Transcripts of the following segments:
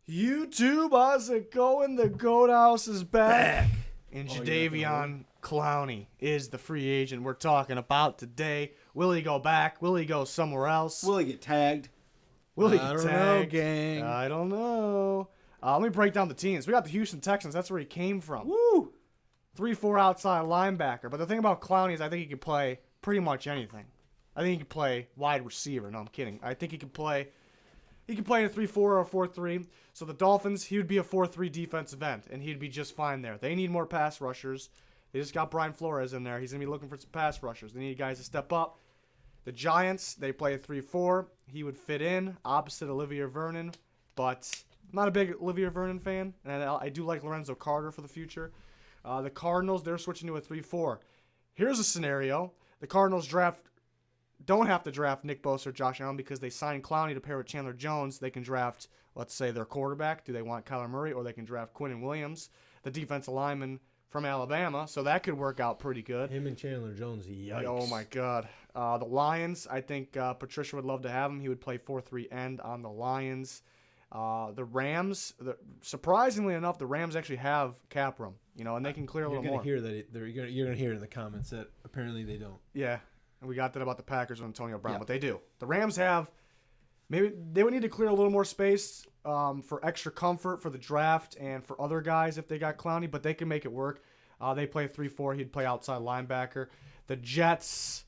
YouTube, how's it going? The Goat House is back. And Jadeveon Clowney is the free agent we're talking about today. Will he go back? Will he go somewhere else? Will he get tagged? Will he I get don't tagged? know, gang. I don't know. Let me break down the teams. We got the Houston Texans. That's where he came from. Woo! 3-4 outside linebacker. But the thing about Clowney is I think he can play pretty much anything. I think he can play wide receiver. No, I'm kidding. I think he can play in a 3-4 or a 4-3. So the Dolphins, he would be a 4-3 defensive end, and he'd be just fine there. They need more pass rushers. They just got Brian Flores in there. He's going to be looking for some pass rushers. They need guys to step up. The Giants, they play a 3-4. He would fit in opposite Olivier Vernon, but I'm not a big Olivier Vernon fan, and I do like Lorenzo Carter for the future. The Cardinals, they're switching to a 3-4. Here's a scenario. The Cardinals don't have to draft Nick Bosa or Josh Allen because they signed Clowney to pair with Chandler Jones. They can draft, let's say, their quarterback. Do they want Kyler Murray? Or they can draft Quinnen Williams, the defensive lineman from Alabama. So that could work out pretty good. Him and Chandler Jones, yikes. Oh, my God. The Lions, I think Patricia would love to have him. He would play 4-3 end on the Lions. The Rams, surprisingly enough, the Rams actually have cap room, and they can clear a little more. You're going to hear in the comments that apparently they don't. Yeah. And we got that about the Packers with Antonio Brown, but they do. The Rams have, maybe they would need to clear a little more space for extra comfort for the draft and for other guys if they got Clowney, but they can make it work. They play a 3-4. He'd play outside linebacker. The Jets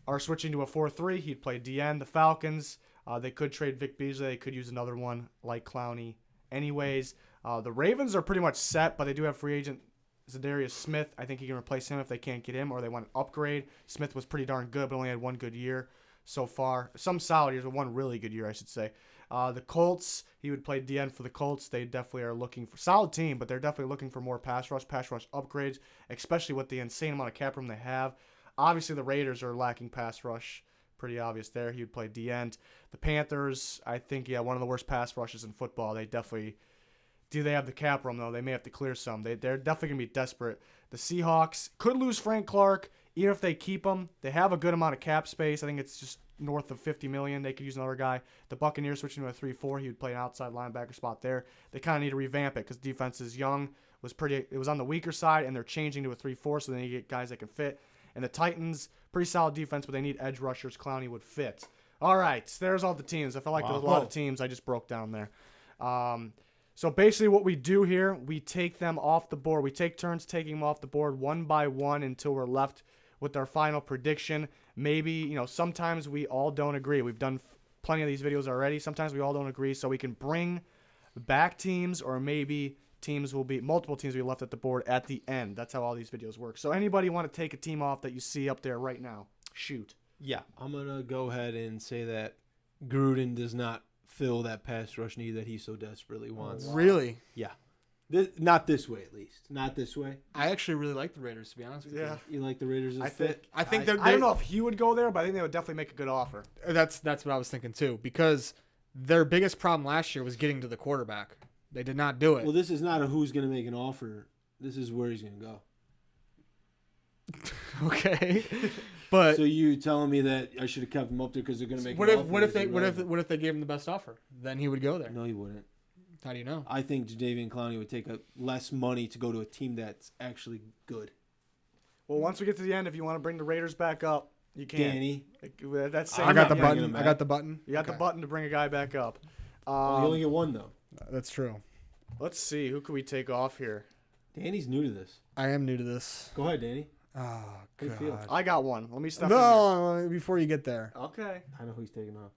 are switching to a 4-3. He'd play DN. The Falcons, they could trade Vic Beasley. They could use another one like Clowney anyways. The Ravens are pretty much set, but they do have free agent Zadarius Smith. I think he can replace him if they can't get him or they want an upgrade. Smith was pretty darn good, but only had one good year so far. Some solid years, but one really good year, I should say. The Colts, he would play DN for the Colts. They definitely are looking for solid team, but they're definitely looking for more pass rush upgrades, especially with the insane amount of cap room they have. Obviously, the Raiders are lacking pass rush. Pretty obvious there. He would play DN. The Panthers, I think, one of the worst pass rushes in football. They definitely... Do they have the cap room, though? They may have to clear some. They're definitely going to be desperate. The Seahawks could lose Frank Clark. Even if they keep him, they have a good amount of cap space. I think it's just north of $50 million. They could use another guy. The Buccaneers switching to a 3-4. He would play an outside linebacker spot there. They kind of need to revamp it because defense is young. It was on the weaker side, and they're changing to a 3-4, so they need to get guys that can fit. And the Titans, pretty solid defense, but they need edge rushers. Clowney would fit. All right, there's all the teams. I felt like there's a lot of teams I just broke down there. So basically what we do here, we take them off the board. We take turns taking them off the board one by one until we're left with our final prediction. Maybe, sometimes we all don't agree. We've done plenty of these videos already. Sometimes we all don't agree, so we can bring back teams or maybe multiple teams will be left at the board at the end. That's how all these videos work. So anybody want to take a team off that you see up there right now? Shoot. Yeah, I'm going to go ahead and say that Gruden does not fill that pass rush need that he so desperately wants. Really? Yeah. Not this way, at least. Not this way. I actually really like the Raiders, to be honest with you. You like the Raiders as I fit? think I don't know if he would go there, but I think they would definitely make a good offer. That's what I was thinking too, because their biggest problem last year was getting to the quarterback. They did not do it. Well, this is not a who's going to make an offer. This is where he's going to go. Okay, but so you telling me that I should have kept him up there because they're going to make what an if offer? what if they gave him the best offer? Then he would go there. No, he wouldn't. How do you know? I think Jadeveon Clowney would take less money to go to a team that's actually good. Well, once we get to the end, if you want to bring the Raiders back up, you can. Danny. That's I got the bringing button. him I back. got the button. You got the button to bring a guy back up. You only get one, though. That's true. Let's see. Who can we take off here? Danny's new to this. I am new to this. Go ahead, Danny. Oh, How you feel? God. I got one. Let me step in No, before you get there. here. Okay. I know who he's taking off.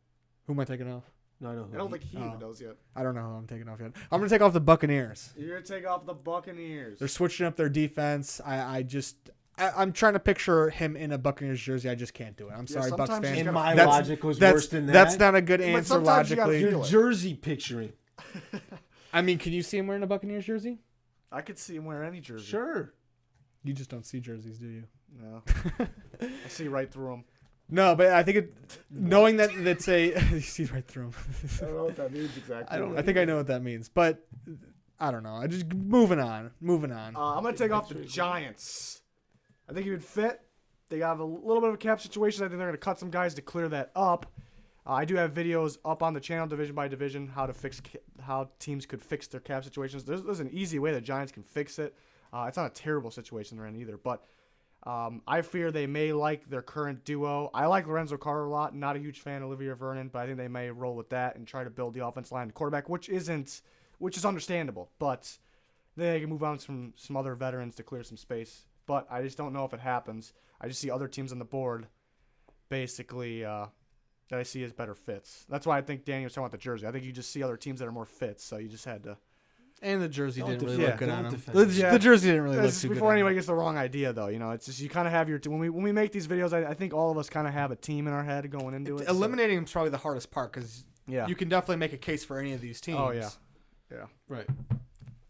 Who am I taking off? No, I know who. I don't think he Oh. even knows yet. I don't know who I'm taking off yet. I'm going to take off the Buccaneers. You're going to take off the Buccaneers. They're switching up their defense. I'm trying to picture him in a Buccaneers jersey. I just can't do it. I'm sorry, Bucs sometimes fans. you And gotta- my That's- logic was That's, worse than that. that's not a good answer sometimes you gotta logically. feel Your it. jersey picturing. I mean, can you see him wearing a Buccaneers jersey? I could see him wear any jersey. Sure. You just don't see jerseys, do you? No. I see right through him. No, but I think knowing that that's you see right through him. I don't know what that means exactly. I think I know what that means, but I don't know. I just moving on. I'm going to take off the Giants. I think he would fit. They have a little bit of a cap situation. I think they're going to cut some guys to clear that up. I do have videos up on the channel, division by division, how teams could fix their cap situations. There's an easy way the Giants can fix it. It's not a terrible situation they're in either, but I fear they may like their current duo. I like Lorenzo Carter a lot. Not a huge fan of Olivier Vernon, but I think they may roll with that and try to build the offensive line and quarterback, which is understandable. But they can move on from some other veterans to clear some space. But I just don't know if it happens. I just see other teams on the board, basically, that I see as better fits. That's why I think Danny was talking about the jersey. I think you just see other teams that are more fits, so you just had to. And the jersey didn't really yeah, look good on him. The The jersey didn't really look It's too good. before anybody gets the wrong idea, though. It's just you kind of have your when we make these videos. I think all of us kind of have a team in our head going into it. Eliminating him is probably the hardest part because Yeah. you can definitely make a case for any of these teams. Oh yeah, yeah. Right.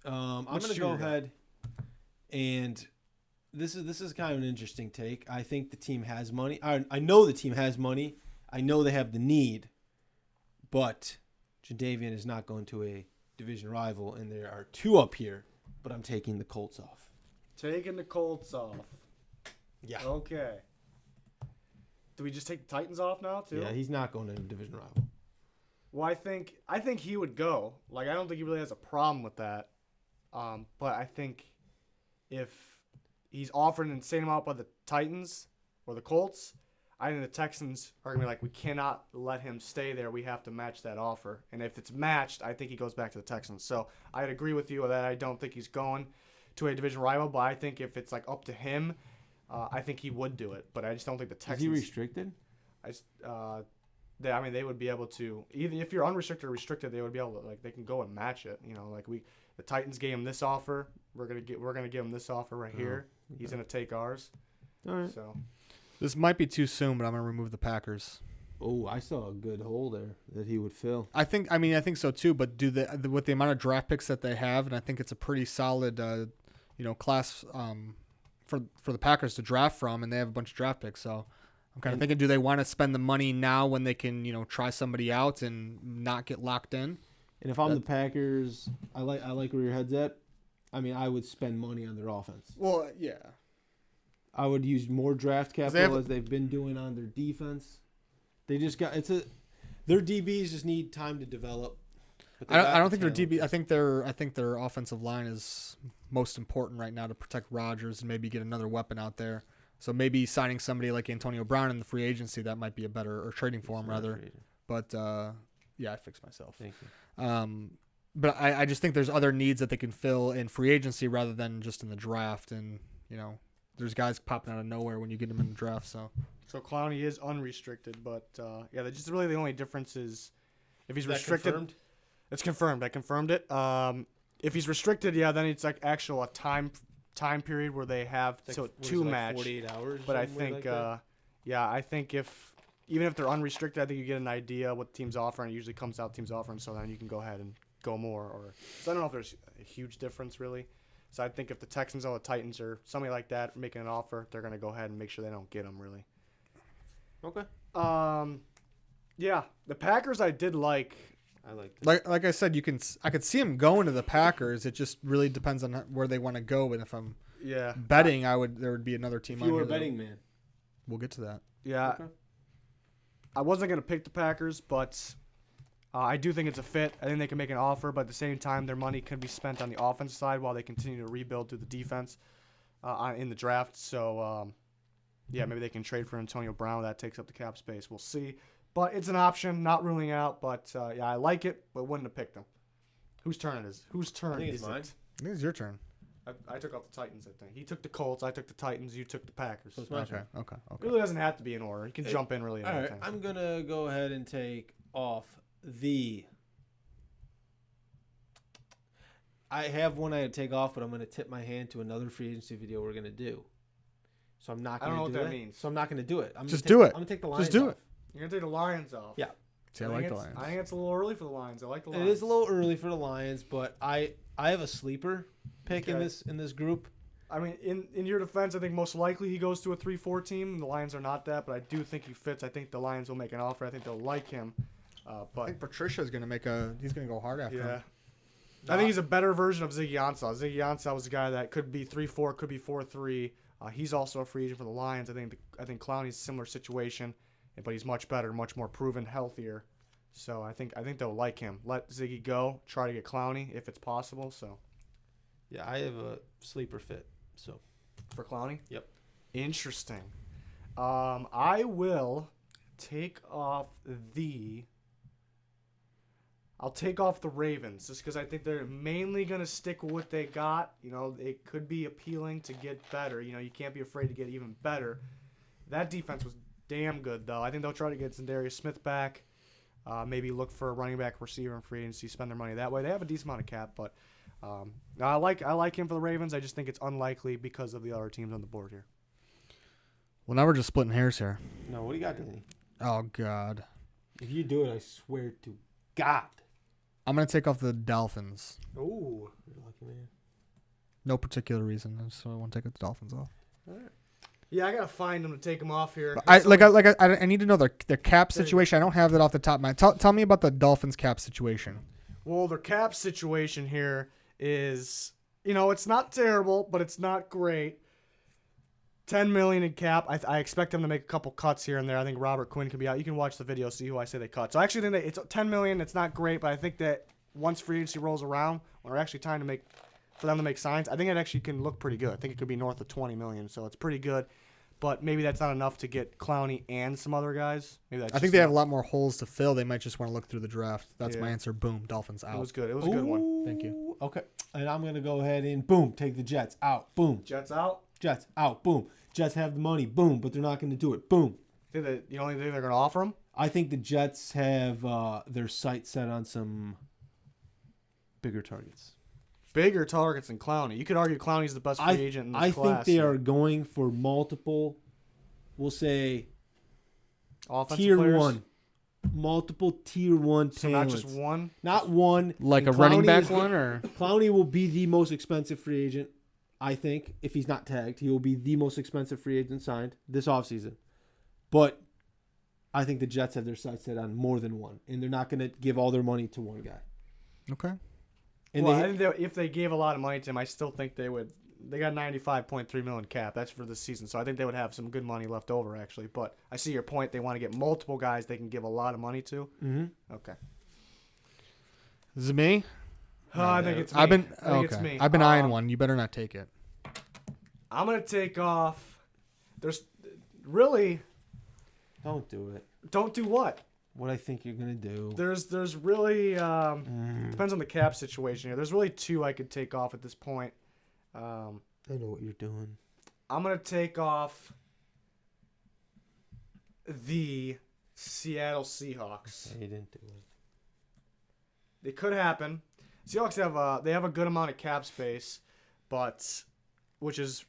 I'm Which gonna two go you got? ahead, and this is kind of an interesting take. I think the team has money. I know the team has money. I know they have the need, but Jadeveon is not going to a division rival, and there are two up here. But I'm taking the Colts off. Taking the Colts off. Yeah. Okay. Do we just take the Titans off now too? Yeah, he's not going to a division rival. Well, I think he would go. Like, I don't think he really has a problem with that. But I think if he's offered an insane amount by the Titans or the Colts, I think the Texans are gonna be like, we cannot let him stay there. We have to match that offer. And if it's matched, I think he goes back to the Texans. So I'd agree with you that I don't think he's going to a division rival. But I think if it's like up to him, I think he would do it. But I just don't think the Texans. Is he restricted? They would be able to, even if you're unrestricted or restricted, they would be able to, like, they can go and match it. The Titans gave him this offer. We're gonna give him this offer right here. Okay. He's gonna take ours. All right. So This might be too soon, but I'm gonna remove the Packers. Oh, I saw a good hole there that he would fill. I think so too. But with the amount of draft picks that they have, and I think it's a pretty solid, class for the Packers to draft from, and they have a bunch of draft picks. So I'm kind of thinking, do they want to spend the money now when they can, try somebody out and not get locked in? And if I'm the Packers, I like where your head's at. I mean, I would spend money on their offense. Well, yeah. I would use more draft capital as they've been doing on their defense. They just got their DBs just need time to develop. I don't think their DB. I think their offensive line is most important right now to protect Rodgers and maybe get another weapon out there. So maybe signing somebody like Antonio Brown in the free agency, that might be a better, or trading for him rather. But yeah, I fixed myself. Thank you. But I just think there's other needs that they can fill in free agency rather than just in the draft. And there's guys popping out of nowhere when you get them in the draft. So Clowney is unrestricted, but that's just really the only difference is if he's restricted. Confirmed? It's confirmed. I confirmed it. If he's restricted, then it's like a time period where they have two match. 48 hours. But I think I think even if they're unrestricted, I think you get an idea what the team's offering. It usually comes out team's offering, so then you can go ahead and go more. So I don't know if there's a huge difference really. So I think if the Texans or the Titans or somebody like that making an offer, they're gonna go ahead and make sure they don't get them really. Okay. Yeah, the Packers I did like. I like that. like I said, I could see him going to the Packers. It just really depends on where they want to go. And if I'm betting, there would be another team. If you were a betting man, we'll get to that. Yeah. Okay. I wasn't going to pick the Packers, but I do think it's a fit. I think they can make an offer, but at the same time, their money can be spent on the offensive side while they continue to rebuild through the defense in the draft. So, maybe they can trade for Antonio Brown. That takes up the cap space. We'll see. But it's an option, not ruling out. But, I like it, but wouldn't have picked them. Whose turn is I think it's mine. I think it's your turn. I took off the Titans, I think. He took the Colts. I took the Titans. You took the Packers. So it's my turn. Okay. It really doesn't have to be in order. You can jump in really at All any right. time. I'm going to go ahead and take off I have one I had to take off, but I'm going to tip my hand to another free agency video we're going to do. So I'm not going to do it. I don't know what that means. So I'm not going to do it. Just do it. I'm going to take the Lions Just do off. it. You're going to take the Lions off. Yeah. See, I like the Lions. I think it's a little early for the Lions. I like the Lions. It is a little early for the Lions, but I have a sleeper pick in this group. I mean, in your defense, I think most likely he goes to a 3-4 team. The Lions are not that, but I do think he fits. I think the Lions will make an offer. I think they'll like him. But I think Patricia's going to he's going to go hard after him. I think he's a better version of Ziggy Ansah. Ziggy Ansah was a guy that could be 3-4, could be 4-3. He's also a free agent for the Lions. I think Clowney's a similar situation. but he's much better, much more proven, healthier. So I think they'll like him. Let Ziggy go. Try to get Clowney if it's possible. So Yeah, I have a sleeper fit. So for Clowney. Yep. Interesting. I will take off the. I'll take off the Ravens just because I think they're mainly going to stick with what they got. You know, it could be appealing to get better. You know, you can't be afraid to get even better. That defense was damn good, though. I think they'll try to get Za'Darius Smith back. Maybe look for a running back receiver in free agency, spend their money that way. They have a decent amount of cap, but I like him for the Ravens. I just think it's unlikely because of the other teams on the board here. Well, now we're just splitting hairs here. No, what do you got, Danny? Oh, God. If you do it, I swear to God. I'm going to take off the Dolphins. Ooh, you're a lucky man. No particular reason. So I want to take the Dolphins off. All right. Yeah, I gotta find them to take them off here. I need to know their cap situation. I don't have that off the top of my head. Tell me about the Dolphins cap situation. Well, their cap situation here is, you know, it's not terrible, but it's not great. $10 million in cap. I expect them to make a couple cuts here and there. I think Robert Quinn can be out. You can watch the video, see who I say they cut. So I actually think it's $10 million. It's not great, but I think that once free agency rolls around, when we're actually time to make for them to make signs, I think it actually can look pretty good. I think it could be north of $20 million, so it's pretty good. But maybe that's not enough to get Clowney and some other guys. Maybe that's I think they have a lot more holes to fill. They might just want to look through the draft. That's my answer. Boom. Dolphins out. It was good. It was a good one. Thank you. Okay. And I'm going to go ahead and, boom, take the Jets out. Boom. Jets out. Jets out. Boom. Jets have the money. Boom. But they're not going to do it. Boom. Think that you only think they're going to offer them? I think the Jets have their sights set on some bigger targets. Bigger targets than Clowney. You could argue Clowney's the best free agent in this class. I think they are going for multiple, we'll say, offensive tier players? one. Multiple tier one So talents. not just one? Not one. Like And a running Clowney back is- one, or Clowney will be the most expensive free agent, I think. If he's not tagged, he will be the most expensive free agent signed this offseason. But I think the Jets have their sights set on more than one, and they're not going to give all their money to one guy. okay. And Well, I think if they gave a lot of money to him, I still think they would. They got $95.3 million cap. That's for this season, so I think they would have some good money left over, actually. But I see your point. They want to get multiple guys they can give a lot of money to. Mm-hmm. Okay. Is it me? I think it's me. I've been I think it's okay. me. I've been eyeing one. You better not take it. I'm going to take off. There's really. Don't do it. Don't do what? What I think you're going to do. There's really. Depends on the cap situation here. There's really two I could take off at this point. I know what you're doing. I'm going to take off the Seattle Seahawks. You didn't do it. It could happen. Seahawks have a good amount of cap space, but which is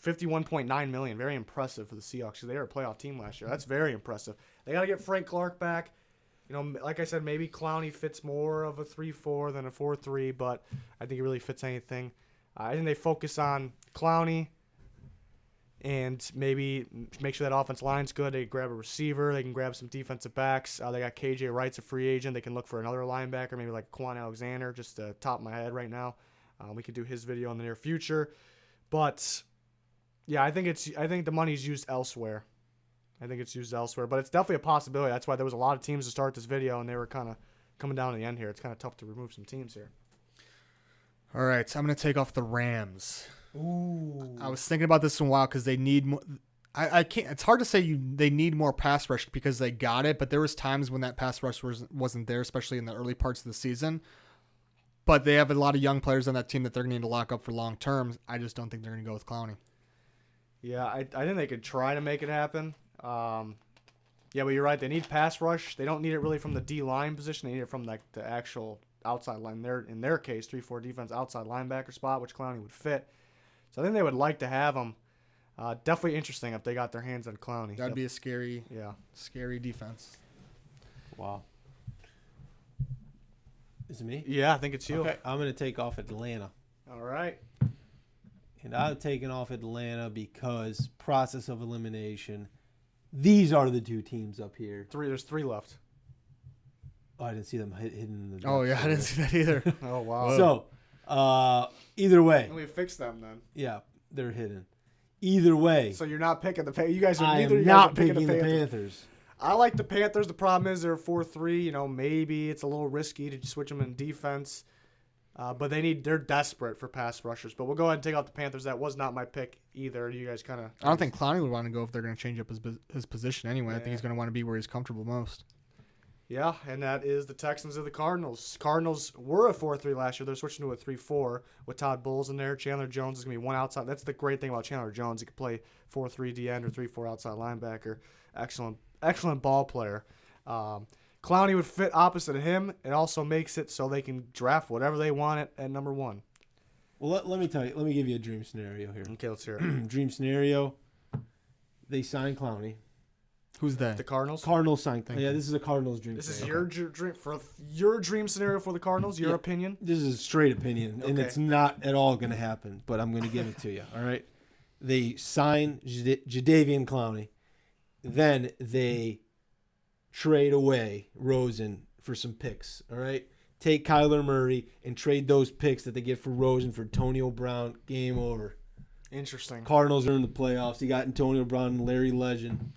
$51.9 million. Very impressive for the Seahawks because they were a playoff team last year. That's very impressive. They got to get Frank Clark back. You know, like I said, maybe Clowney fits more of a 3-4 than a 4-3, but I think he really fits anything. I think they focus on Clowney and maybe make sure that offense line's good. They grab a receiver. They can grab some defensive backs. They got KJ Wright's a free agent. They can look for another linebacker, maybe like Quan Alexander, just top of my head right now. We could do his video in the near future. But, yeah, I think the money's used elsewhere. I think it's used elsewhere. But it's definitely a possibility. That's why there was a lot of teams to start this video, and they were kind of coming down to the end here. It's kind of tough to remove some teams here. All right, so I'm going to take off the Rams. Ooh. I was thinking about this in a while because they need more. I can't. It's hard to say they need more pass rush because they got it, but there was times when that pass rush wasn't there, especially in the early parts of the season. But they have a lot of young players on that team that they're going to need to lock up for long term. I just don't think they're going to go with Clowney. Yeah, I think they could try to make it happen. Yeah, but you're right. They need pass rush. They don't need it really from the D-line position. They need it from the actual outside line. In their case, 3-4 defense outside linebacker spot, which Clowney would fit. So I think they would like to have him. Definitely interesting if they got their hands on Clowney. That'd be a scary defense. Wow. Is it me? Yeah, I think it's you. Okay, I'm going to take off Atlanta. All right. And I'm taking off Atlanta because process of elimination. These are the two teams up here. There's three left. Oh, I didn't see them hidden in the. Oh, yeah, I didn't see that either. Oh, wow. So, either way. We fixed them then. Yeah, they're hidden. Either way. So you're not picking the Panthers. You guys are I neither. am You guys not are picking the Panthers. Panthers. I like the Panthers. The problem is they're 4-3. You know, maybe it's a little risky to switch them in defense. But they're desperate for pass rushers. But we'll go ahead and take out the Panthers. That was not my pick either. You guys kind of. I don't think Clowney would want to go if they're going to change up his position anyway. Yeah. I think he's going to want to be where he's comfortable most. Yeah, and that is the Texans of the Cardinals. Cardinals were a 4-3 last year. They're switching to a 3-4 with Todd Bowles in there. Chandler Jones is going to be one outside. That's the great thing about Chandler Jones. He can play 4-3 DN or 3-4 outside linebacker. Excellent ball player. Clowney would fit opposite of him. It also makes it so they can draft whatever they want at number 1. Well, let me tell you. Let me give you a dream scenario here. Okay, let's hear it. Dream scenario. They sign Clowney. Who's that? The Cardinals? Cardinals sign. Thank Yeah, you. this is a Cardinals dream. This is scenario. your dream scenario for the Cardinals, your Yeah. opinion? This is a straight opinion, and Okay. it's not at all going to happen. But I'm going to give it to you. All right. They sign Jadeveon Clowney, then they trade away Rosen for some picks. All right. Take Kyler Murray and trade those picks that they get for Rosen for Antonio Brown. Game over. Interesting. Cardinals are in the playoffs. You got Antonio Brown and Larry Legend.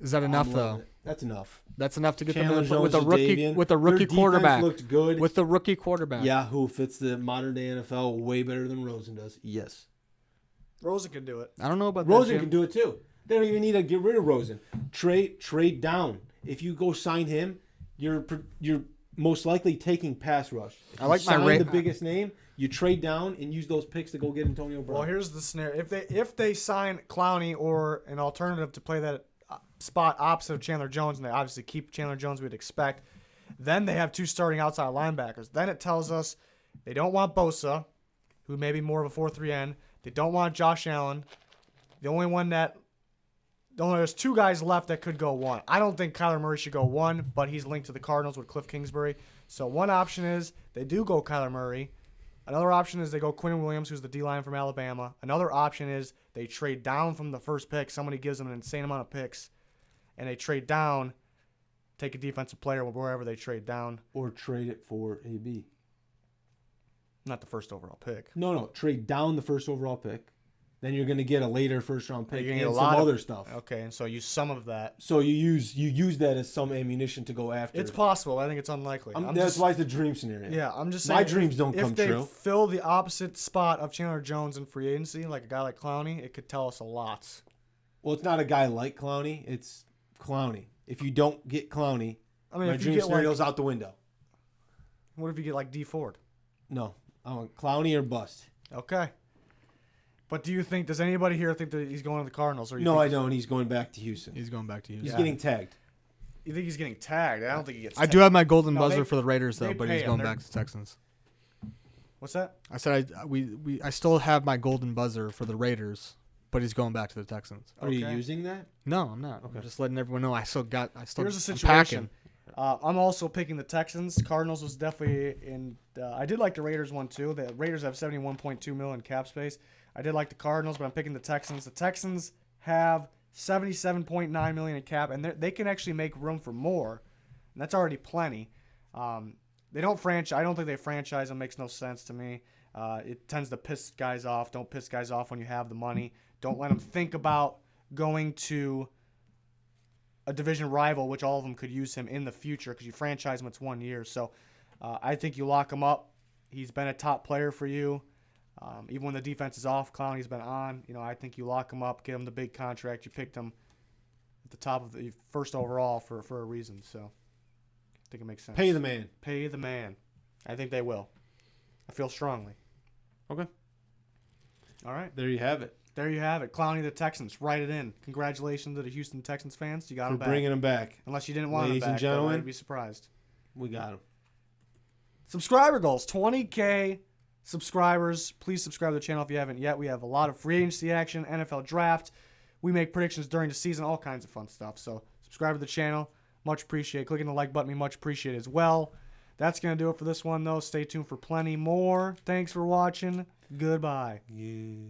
Is that enough I'm though? loving it. That's enough. That's enough to get Chandler them in the, with a Jones, rookie Jadeveon. with a Their rookie defense quarterback. looked good. With the rookie quarterback. Yeah, who fits the modern day NFL way better than Rosen does. Yes. Rosen can do it. I don't know about Rosen that, can do it too. They don't even need to get rid of Rosen. Trade down. If you go sign him, you're most likely taking pass rush. If I like you my sign rate- the biggest name. You trade down and use those picks to go get Antonio Brown. Well, here's the scenario. If they sign Clowney or an alternative to play that spot opposite of Chandler Jones, and they obviously keep Chandler Jones, we'd expect, then they have 2 starting outside linebackers. Then it tells us they don't want Bosa, who may be more of a 4-3 end. They don't want Josh Allen. There's 2 guys left that could go 1. I don't think Kyler Murray should go 1, but he's linked to the Cardinals with Cliff Kingsbury. So one option is they do go Kyler Murray. Another option is they go Quinn Williams, who's the D-line from Alabama. Another option is they trade down from the first pick. Somebody gives them an insane amount of picks, and they trade down, take a defensive player wherever they trade down. or trade it for AB. Not the first overall pick. No. Trade down the first overall pick. Then you're going to get a later first round pick You're and gonna get a some lot of- other stuff. Okay, and so use some of that. So you use that as some ammunition to go after. It's possible. I think it's unlikely. That's why it's the dream scenario. Yeah, I'm just saying. My dreams don't come If they true. fill the opposite spot of Chandler Jones in free agency, like a guy like Clowney, it could tell us a lot. Well, it's not a guy like Clowney. It's Clowney. If you don't get Clowney, I mean, my if you dream get scenario's like, out the window. what if you get like D Ford? No, I want Clowney or bust. Okay. But does anybody here think that he's going to the Cardinals? Or No, I don't. He's going back to Houston. He's going back to you. He's Yeah. getting tagged. You think he's getting tagged? I don't think he gets I tagged. do have my golden No, buzzer they- for the Raiders they though, but pay he's him. going They're- back to the Texans. What's that? I said I still have my golden buzzer for the Raiders, but he's going back to the Texans. Are you Okay. using that? No, I'm not. Okay. I'm just letting everyone know I still Here's the I'm situation. packing. I'm also picking the Texans. Cardinals was definitely in. I did like the Raiders one too. The Raiders have 71.2 million cap space. I did like the Cardinals, but I'm picking the Texans. The Texans have 77.9 million in cap, and they can actually make room for more, and that's already plenty. They don't franchise. I don't think they franchise them. Makes no sense to me. It tends to piss guys off. Don't piss guys off when you have the money. Don't let them think about going to a division rival, which all of them could use him in the future because you franchise him, it's 1 year. So I think you lock him up. He's been a top player for you. Even when the defense is off, Clowney's been on. I think you lock him up, get him the big contract. You picked him at the top of the first overall for a reason. So I think it makes sense. Pay the man. Pay the man. I think they will. I feel strongly. Okay. All right. There you have it. There you have it. Clowney, the Texans. Write it in. Congratulations to the Houston Texans fans. You got For him back. bringing him back. Unless you didn't want Ladies him back. and gentlemen. I'd be surprised. We got him. Subscriber goals. 20K subscribers. Please subscribe to the channel if you haven't yet. We have a lot of free agency action, NFL draft. We make predictions during the season, all kinds of fun stuff. So subscribe to the channel. Much appreciated. Clicking the like button, we much appreciate as well. That's going to do it for this one, though. Stay tuned for plenty more. Thanks for watching. Goodbye. Yeah.